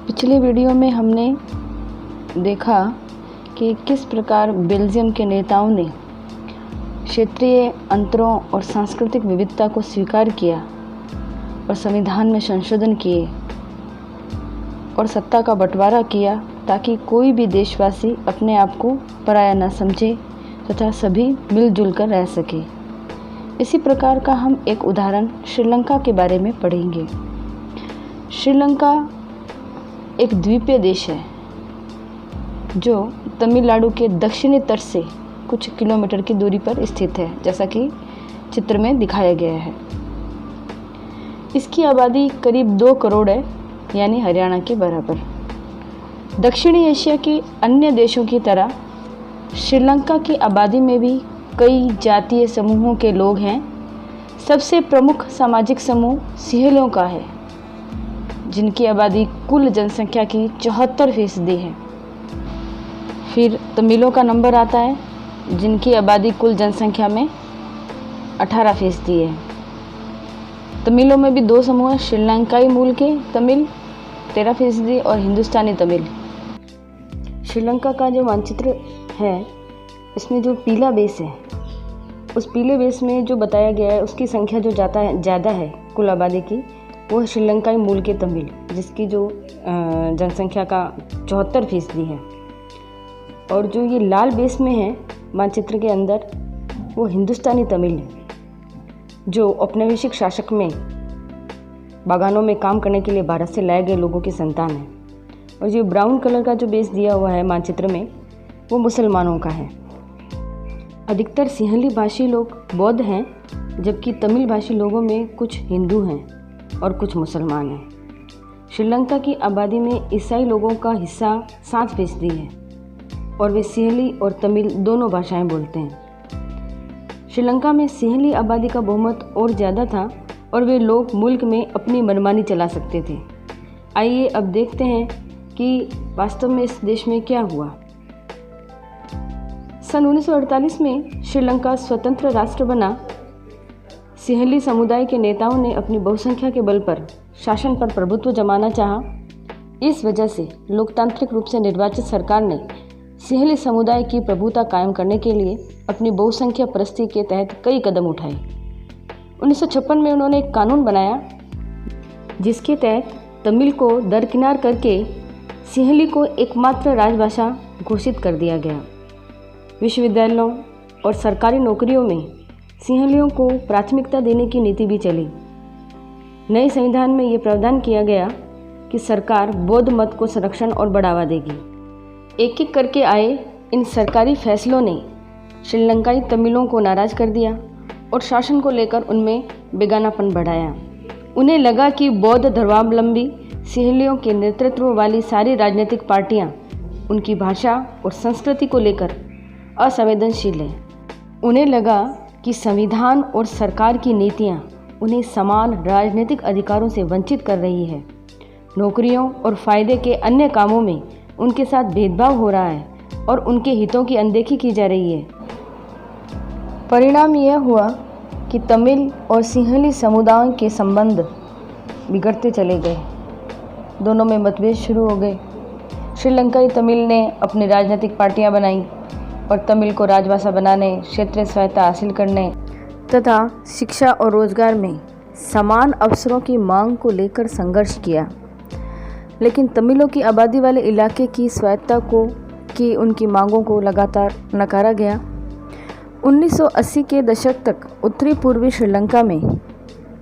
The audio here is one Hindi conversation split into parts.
पिछले वीडियो में हमने देखा कि किस प्रकार बेल्जियम के नेताओं ने क्षेत्रीय अंतरों और सांस्कृतिक विविधता को स्वीकार किया और संविधान में संशोधन किए और सत्ता का बंटवारा किया ताकि कोई भी देशवासी अपने आप को पराया न समझे तथा सभी मिलजुल कर रह सके। इसी प्रकार का हम एक उदाहरण श्रीलंका के बारे में पढ़ेंगे। श्रीलंका एक द्वीपीय देश है जो तमिलनाडु के दक्षिणी तट से कुछ किलोमीटर की दूरी पर स्थित है, जैसा कि चित्र में दिखाया गया है। इसकी आबादी करीब 2 करोड़ है, यानी हरियाणा के बराबर। दक्षिणी एशिया के अन्य देशों की तरह श्रीलंका की आबादी में भी कई जातीय समूहों के लोग हैं। सबसे प्रमुख सामाजिक समूह सिंहलियों का है, जिनकी आबादी कुल जनसंख्या की 74% है। फिर तमिलों का नंबर आता है, जिनकी आबादी कुल जनसंख्या में 18% है। तमिलों में भी 2 समूह हैं, श्रीलंकाई मूल के तमिल 13% और हिंदुस्तानी तमिल। श्रीलंका का जो मानचित्र है, इसमें जो पीला बेस है, उस पीले बेस में जो बताया गया है उसकी संख्या जो ज़्यादा है कुल आबादी की, वो श्रीलंकाई मूल के तमिल, जिसकी जो जनसंख्या का 74% है। और जो ये लाल बेस में है मानचित्र के अंदर, वो हिंदुस्तानी तमिल है, जो औपनिवेशिक शासक में बागानों में काम करने के लिए भारत से लाए गए लोगों की संतान है। और जो ब्राउन कलर का जो बेस दिया हुआ है मानचित्र में, वो मुसलमानों का है। अधिकतर सिंहली भाषी लोग बौद्ध हैं, जबकि तमिल भाषी लोगों में कुछ हिंदू हैं और कुछ मुसलमान हैं। श्रीलंका की आबादी में ईसाई लोगों का हिस्सा 7% है और वे सिंहली और तमिल दोनों भाषाएं बोलते हैं। श्रीलंका में सिंहली आबादी का बहुमत और ज़्यादा था और वे लोग मुल्क में अपनी मनमानी चला सकते थे। आइए अब देखते हैं कि वास्तव में इस देश में क्या हुआ। सन 1948 में श्रीलंका स्वतंत्र राष्ट्र बना। सिंहली समुदाय के नेताओं ने अपनी बहुसंख्या के बल पर शासन पर प्रभुत्व जमाना चाहा। इस वजह से लोकतांत्रिक रूप से निर्वाचित सरकार ने सिंहली समुदाय की प्रभुता कायम करने के लिए अपनी बहुसंख्या परिस्थिति के तहत कई कदम उठाए। 1956 में उन्होंने एक कानून बनाया, जिसके तहत तमिल को दरकिनार करके सिंहली को एकमात्र राजभाषा घोषित कर दिया गया। विश्वविद्यालयों और सरकारी नौकरियों में सिंहलियों को प्राथमिकता देने की नीति भी चली। नए संविधान में ये प्रावधान किया गया कि सरकार बौद्ध मत को संरक्षण और बढ़ावा देगी। एक एक करके आए इन सरकारी फैसलों ने श्रीलंकाई तमिलों को नाराज़ कर दिया और शासन को लेकर उनमें बेगानापन बढ़ाया। उन्हें लगा कि बौद्ध धर्मावलंबी सिंहलियों के नेतृत्व वाली सारी राजनीतिक पार्टियां उनकी भाषा और संस्कृति को लेकर असंवेदनशील है। उन्हें लगा कि संविधान और सरकार की नीतियां उन्हें समान राजनीतिक अधिकारों से वंचित कर रही है। नौकरियों और फायदे के अन्य कामों में उनके साथ भेदभाव हो रहा है और उनके हितों की अनदेखी की जा रही है। परिणाम यह हुआ कि तमिल और सिंहली समुदायों के संबंध बिगड़ते चले गए। दोनों में मतभेद शुरू हो गए। श्रीलंकाई तमिल ने अपनी राजनीतिक पार्टियां बनाई और तमिल को राजभाषा बनाने, क्षेत्रीय स्वायत्तता हासिल करने तथा शिक्षा और रोजगार में समान अवसरों की मांग को लेकर संघर्ष किया। लेकिन तमिलों की आबादी वाले इलाके की स्वायत्तता की उनकी मांगों को लगातार नकारा गया। 1980 के दशक तक उत्तरी पूर्वी श्रीलंका में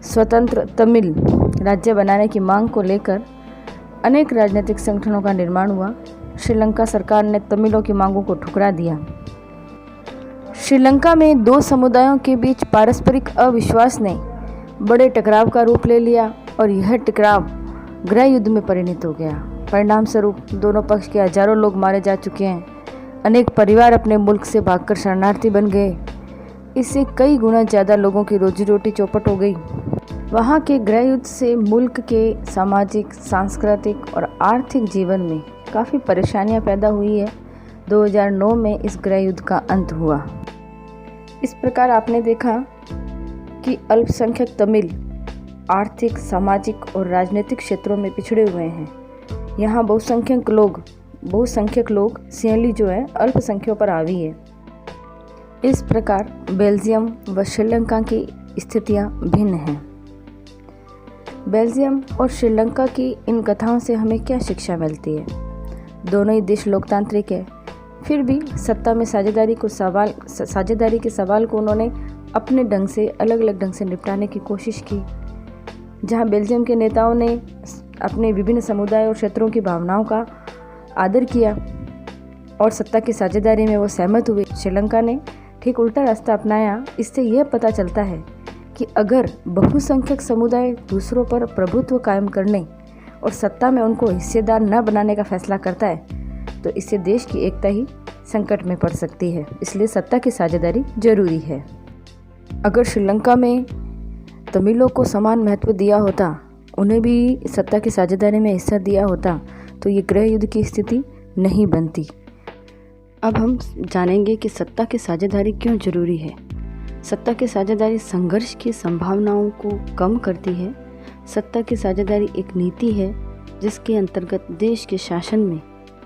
स्वतंत्र तमिल राज्य बनाने की मांग को लेकर अनेक राजनीतिक संगठनों का निर्माण हुआ। श्रीलंका सरकार ने तमिलों की मांगों को ठुकरा दिया। श्रीलंका में 2 समुदायों के बीच पारस्परिक अविश्वास ने बड़े टकराव का रूप ले लिया और यह टकराव गृह युद्ध में परिणत हो गया। परिणाम स्वरूप दोनों पक्ष के हजारों लोग मारे जा चुके हैं। अनेक परिवार अपने मुल्क से भागकर शरणार्थी बन गए। इससे कई गुना ज़्यादा लोगों की रोजी रोटी चौपट हो गई। वहाँ के गृह युद्ध से मुल्क के सामाजिक, सांस्कृतिक और आर्थिक जीवन में काफ़ी परेशानियाँ पैदा हुई है। 2009 में इस गृह युद्ध का अंत हुआ। इस प्रकार आपने देखा कि अल्पसंख्यक तमिल आर्थिक, सामाजिक और राजनीतिक क्षेत्रों में पिछड़े हुए हैं। यहाँ बहुसंख्यक लोग सिंहली जो है अल्पसंख्यों पर हावी है। इस प्रकार बेल्जियम व श्रीलंका की स्थितियाँ भिन्न हैं। बेल्जियम और श्रीलंका की इन कथाओं से हमें क्या शिक्षा मिलती है? दोनों ही देश लोकतांत्रिक है, फिर भी सत्ता में साझेदारी के सवाल को उन्होंने अपने ढंग से, अलग अलग ढंग से निपटाने की कोशिश की। जहां बेल्जियम के नेताओं ने अपने विभिन्न समुदाय और क्षेत्रों की भावनाओं का आदर किया और सत्ता की साझेदारी में वो सहमत हुए, श्रीलंका ने ठीक उल्टा रास्ता अपनाया। इससे यह पता चलता है कि अगर बहुसंख्यक समुदाय दूसरों पर प्रभुत्व कायम करने और सत्ता में उनको हिस्सेदार न बनाने का फैसला करता है तो इससे देश की एकता ही संकट में पड़ सकती है। इसलिए सत्ता की साझेदारी जरूरी है। अगर श्रीलंका में तमिलों को समान महत्व दिया होता, उन्हें भी सत्ता की साझेदारी में हिस्सा दिया होता, तो ये गृह युद्ध की स्थिति नहीं बनती। अब हम जानेंगे कि सत्ता की साझेदारी क्यों जरूरी है। सत्ता की साझेदारी संघर्ष की संभावनाओं को कम करती है। सत्ता की साझेदारी एक नीति है जिसके अंतर्गत देश के शासन में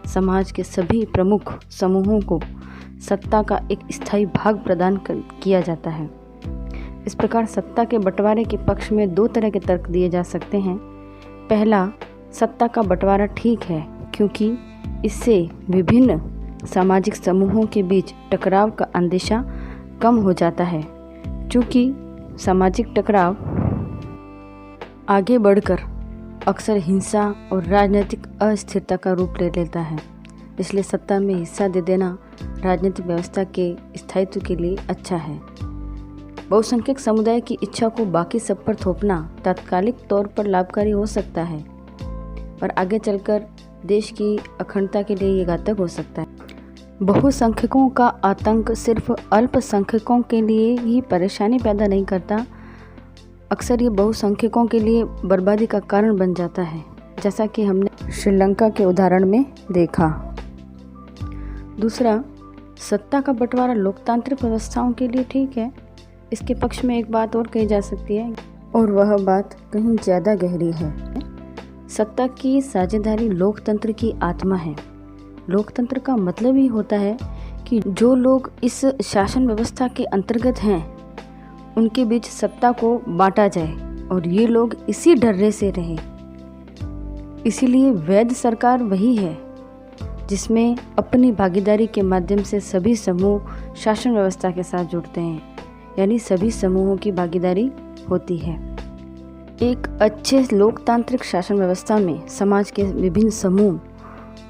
समाज के सभी प्रमुख समूहों को सत्ता का एक स्थायी भाग प्रदान किया जाता है। इस प्रकार सत्ता के बंटवारे के पक्ष में दो तरह के तर्क दिए जा सकते हैं। पहला, सत्ता का बंटवारा ठीक है क्योंकि इससे विभिन्न सामाजिक समूहों के बीच टकराव का अंदेशा कम हो जाता है। चूँकि सामाजिक टकराव आगे बढ़कर अक्सर हिंसा और राजनीतिक अस्थिरता का रूप ले लेता है, इसलिए सत्ता में हिस्सा दे देना राजनीतिक व्यवस्था के स्थायित्व के लिए अच्छा है। बहुसंख्यक समुदाय की इच्छा को बाकी सब पर थोपना तात्कालिक तौर पर लाभकारी हो सकता है, पर आगे चलकर देश की अखंडता के लिए ये घातक हो सकता है। बहुसंख्यकों का आतंक सिर्फ अल्पसंख्यकों के लिए ही परेशानी पैदा नहीं करता, अक्सर ये बहुसंख्यकों के लिए बर्बादी का कारण बन जाता है, जैसा कि हमने श्रीलंका के उदाहरण में देखा। दूसरा, सत्ता का बंटवारा लोकतांत्रिक व्यवस्थाओं के लिए ठीक है। इसके पक्ष में एक बात और कही जा सकती है और वह बात कहीं ज़्यादा गहरी है। सत्ता की साझेदारी लोकतंत्र की आत्मा है। लोकतंत्र का मतलब ही होता है कि जो लोग इस शासन व्यवस्था के अंतर्गत हैं उनके बीच सत्ता को बांटा जाए और ये लोग इसी डर्रे से रहे। इसीलिए वैध सरकार वही है जिसमें अपनी भागीदारी के माध्यम से सभी समूह शासन व्यवस्था के साथ जुड़ते हैं, यानी सभी समूहों की भागीदारी होती है। एक अच्छे लोकतांत्रिक शासन व्यवस्था में समाज के विभिन्न समूह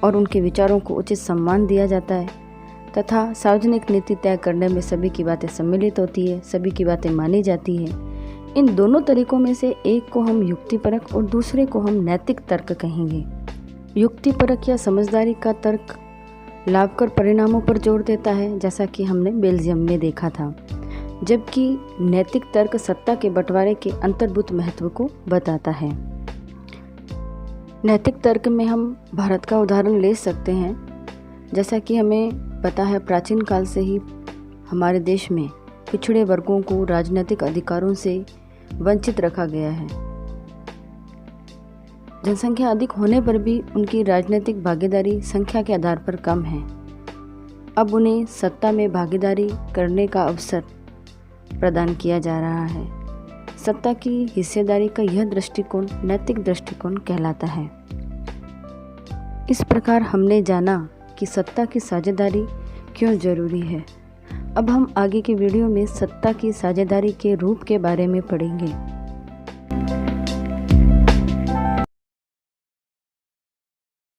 और उनके विचारों को उचित सम्मान दिया जाता है तथा सार्वजनिक नीति तय करने में सभी की बातें सम्मिलित होती है, सभी की बातें मानी जाती है। इन दोनों तरीकों में से एक को हम युक्तिपरक और दूसरे को हम नैतिक तर्क कहेंगे। युक्तिपरक या समझदारी का तर्क लाभकर परिणामों पर जोर देता है, जैसा कि हमने बेल्जियम में देखा था, जबकि नैतिक तर्क सत्ता के बंटवारे के अंतर्भूत महत्व को बताता है। नैतिक तर्क में हम भारत का उदाहरण ले सकते हैं। जैसा कि हमें पता है, प्राचीन काल से ही हमारे देश में पिछड़े वर्गों को राजनीतिक अधिकारों से वंचित रखा गया है। जनसंख्या अधिक होने पर भी उनकी राजनीतिक भागीदारी संख्या के आधार पर कम है। अब उन्हें सत्ता में भागीदारी करने का अवसर प्रदान किया जा रहा है। सत्ता की हिस्सेदारी का यह दृष्टिकोण नैतिक दृष्टिकोण कहलाता है। इस प्रकार हमने जाना कि सत्ता की साझेदारी क्यों जरूरी है। अब हम आगे के वीडियो में सत्ता की साझेदारी के रूप के बारे में पढ़ेंगे।